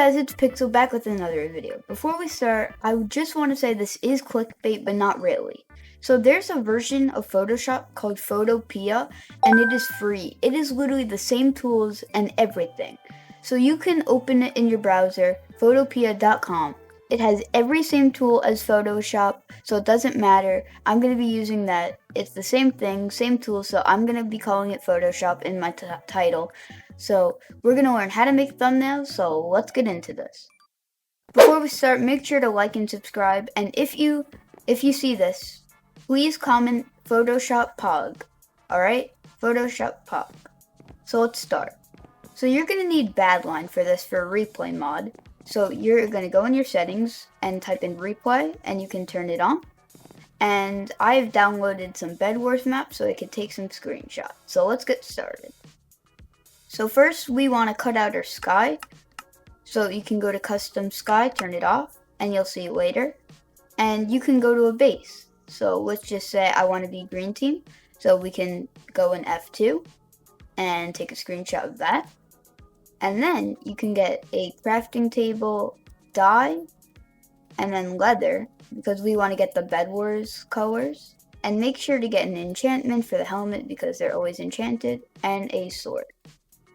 guys, it's Pixel back with another video. Before we start, I just want to say this is clickbait, but not really. So there's a version of Photoshop called Photopea, and it is free. It is literally the same tools and everything. So you can open it in your browser, photopea.com. It has every same tool as Photoshop, so it doesn't matter. I'm going to be using that. It's the same thing, same tool, so I'm going to be calling it Photoshop in my title. So we're going to learn how to make thumbnails, so let's get into this. Before we start, make sure to like and subscribe, and if you see this, please comment Photoshop Pog. Alright? Photoshop Pog. So let's start. So you're going to need Badline for this for replay mod. So you're going to go in your settings and type in replay, and you can turn it on. And I've downloaded some Bed Wars maps so I could take some screenshots. So let's get started. So first we want to cut out our sky. So you can go to custom sky, turn it off, and you'll see it later. And you can go to a base. So let's just say I want to be green team. So we can go in F2 and take a screenshot of that. And then you can get a crafting table, dye, and then leather, because we want to get the Bed Wars colors. And make sure to get an enchantment for the helmet, because they're always enchanted, and a sword.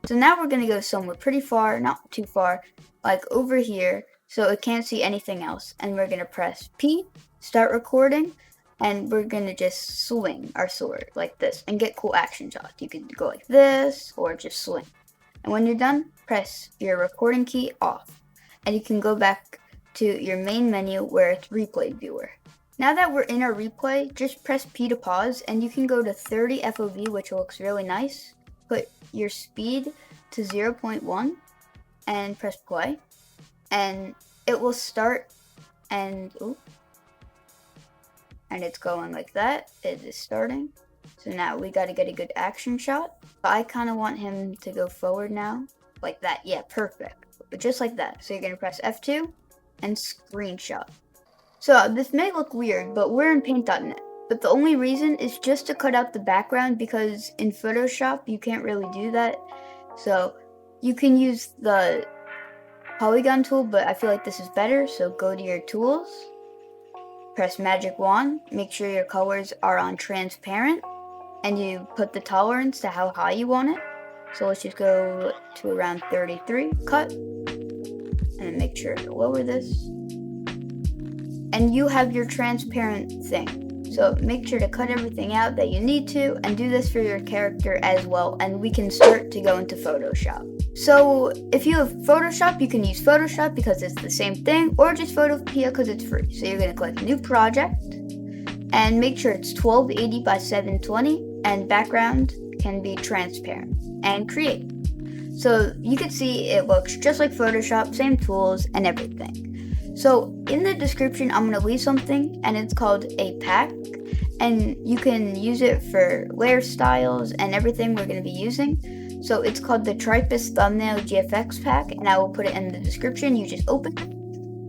So now we're going to go somewhere pretty far, not too far, like over here, so it can't see anything else. And we're going to press P, start recording, and we're going to just swing our sword like this and get cool action shots. You can go like this, or just swing. And when you're done, press your recording key off. And you can go back to your main menu where it's replay viewer. Now that we're in our replay, just press P to pause, and you can go to 30 FOV, which looks really nice. Put your speed to 0.1 and press play. And it will start, and it's going like that. It is starting. So now we got to get a good action shot. I kind of want him to go forward now. Like that. Yeah, perfect. But just like that. So you're going to press F2 and screenshot. So this may look weird, but we're in paint.net. But the only reason is just to cut out the background, because in Photoshop you can't really do that. So you can use the polygon tool, but I feel like this is better. So go to your tools, press magic wand, make sure your colors are on transparent, and you put the tolerance to how high you want it. So let's just go to around 33, cut, and make sure to lower this. And you have your transparent thing. So make sure to cut everything out that you need to, and do this for your character as well, and we can start to go into Photoshop. So if you have Photoshop, you can use Photoshop because it's the same thing, or just Photopea because it's free. So you're going to click New Project, and make sure it's 1280 by 720, and background can be transparent, and create. So you can see it looks just like Photoshop, same tools and everything. So in the description, I'm going to leave something, and it's called a pack, and you can use it for layer styles and everything we're going to be using. So it's called the Tranistion Thumbnail GFX pack, and I will put it in the description. You just open it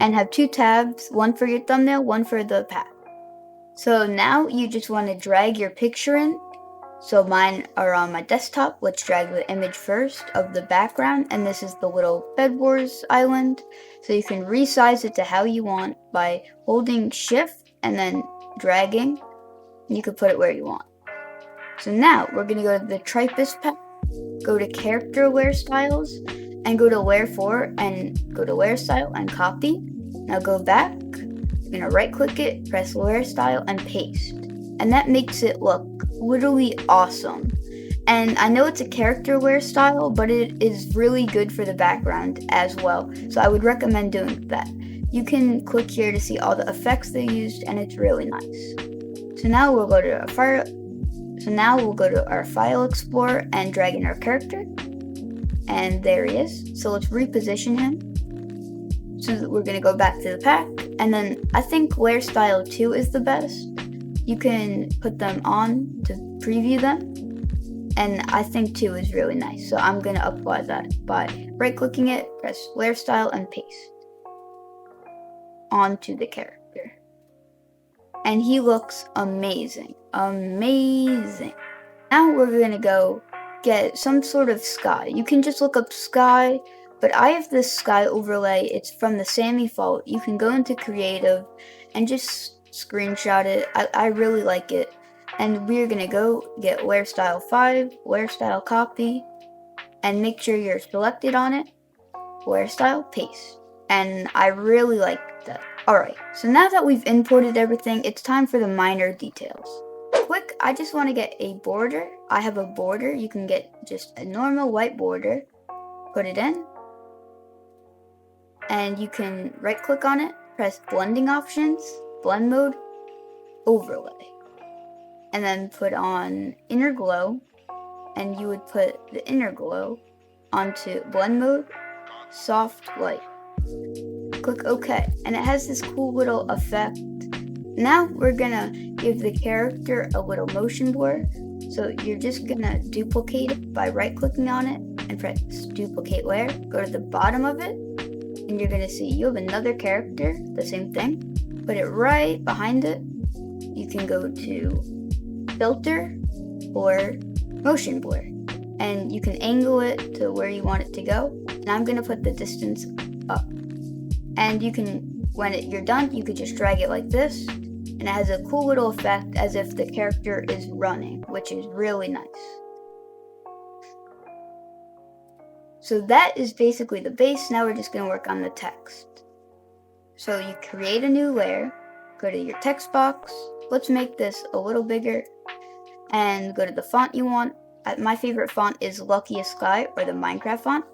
and have two tabs, one for your thumbnail, one for the pack. So now you just want to drag your picture in. So mine are on my desktop. Let's drag the image first of the background, and this is the little Bed Wars island. So you can resize it to how you want by holding shift and then dragging. You can put it where you want. So now we're going to go to the Tranistion pack, go to character layer styles, and go to layer 4 and go to layer style and copy. Now go back, you're going to right click it, press layer style and paste. And that makes it look literally awesome. And I know it's a character layer style, but it is really good for the background as well. So I would recommend doing that. You can click here to see all the effects they used, and it's really nice. So now we'll go to our file explorer and drag in our character. And there he is. So let's reposition him. So we're going to go back to the pack. And then I think layer style 2 is the best. You can put them on to preview them, and I think 2 is really nice. So I'm going to apply that by right-clicking it, press layer style, and paste onto the character. And he looks amazing. Amazing. Now we're going to go get some sort of sky. You can just look up sky But I have this sky overlay. It's from the Sammy Fault. You can go into creative and just screenshot it. I really like it. And we're gonna go get Wear Style 5, Wear Style Copy, and make sure you're selected on it. Wear Style Paste. And I really like that. Alright, so now that we've imported everything, it's time for the minor details. Quick, I just want to get a border. I have a border. You can get just a normal white border. Put it in. And you can right click on it, press blending options, blend mode, overlay. And then put on inner glow. And you would put the inner glow onto blend mode, soft light. Click OK, and it has this cool little effect. Now we're gonna give the character a little motion blur. So you're just gonna duplicate it by right clicking on it and press duplicate layer. Go to the bottom of it, and you're gonna see you have another character, the same thing. Put it right behind it. You can go to filter or motion blur, and you can angle it to where you want it to go. And I'm gonna put the distance up. And you can, when you're done, you could just drag it like this, and it has a cool little effect as if the character is running, which is really nice. So that is basically the base. Now we're just going to work on the text. So you create a new layer, go to your text box. Let's make this a little bigger, and go to the font you want. My favorite font is Luckiest Sky, or the Minecraft font.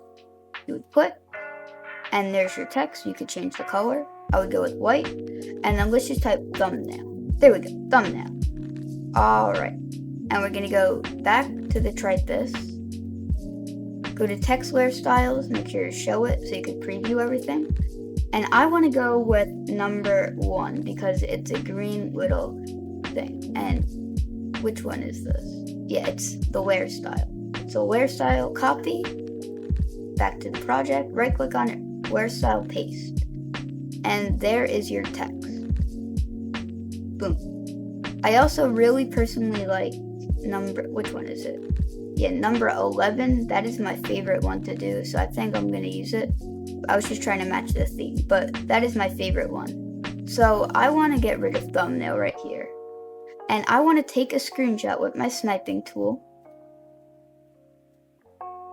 You would put, and there's your text. You could change the color. I would go with white, and then let's just type thumbnail. There we go, thumbnail. Alright, and we're gonna go back to the try this. Go to text layer styles, make sure to show it so you can preview everything. And I want to go with number 1 because it's a green little thing. And which one is this? Yeah, it's the layer style. So layer style, copy, back to the project, right click on it, layer style, paste. And there is your text. Boom. I also really personally like which one is it? Yeah, number 11. That is my favorite one to do, so I think I'm gonna use it. I was just trying to match the theme, but that is my favorite one. So I want to get rid of thumbnail right here. And I want to take a screenshot with my sniping tool.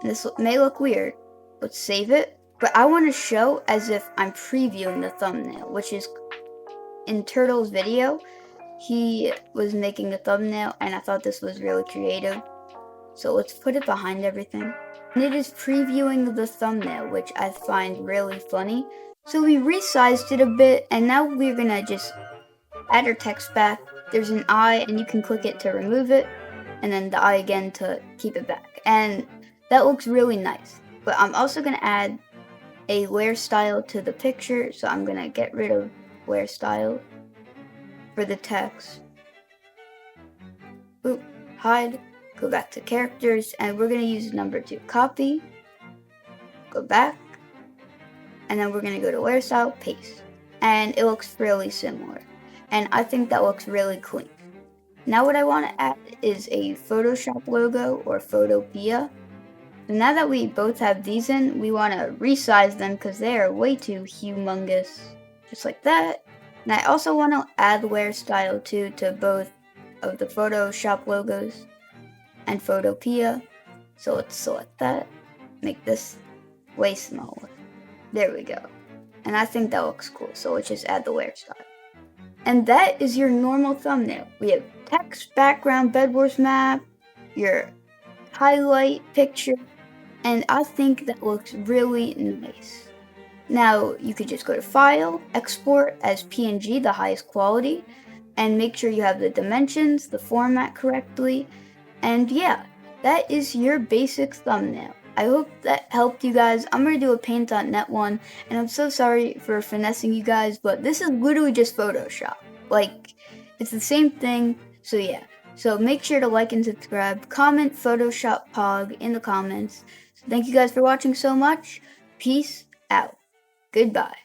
This may look weird. Let's save it. But I want to show as if I'm previewing the thumbnail, which is in Turtle's video. He was making a thumbnail, and I thought this was really creative. So let's put it behind everything. And it is previewing the thumbnail, which I find really funny. So we resized it a bit, and now we're gonna just add our text back. There's an eye, and you can click it to remove it, and then the eye again to keep it back. And that looks really nice. But I'm also gonna add a layer style to the picture, so I'm gonna get rid of layer style for the text. Boop, hide, go back to characters, and we're gonna use number 2. Copy, go back, and then we're gonna go to layer style, paste. And it looks really similar. And I think that looks really clean. Now what I wanna add is a Photoshop logo or photopea. And now that we both have these in, we want to resize them because they are way too humongous. Just like that. And I also want to add layer style too to both of the Photoshop logos and photopea. So let's select that. Make this way smaller. There we go. And I think that looks cool. So let's just add the layer style. And that is your normal thumbnail. We have text, background, Bed Wars map, your highlight picture, and I think that looks really nice. Now you could just go to File, Export as PNG, the highest quality, and make sure you have the dimensions, the format correctly, and yeah, that is your basic thumbnail. I hope that helped you guys. I'm going to do a paint.net one, and I'm so sorry for finessing you guys, but this is literally just Photoshop. Like, it's the same thing, so yeah. So make sure to like and subscribe, comment Photoshop Pog in the comments. So thank you guys for watching so much. Peace out. Goodbye.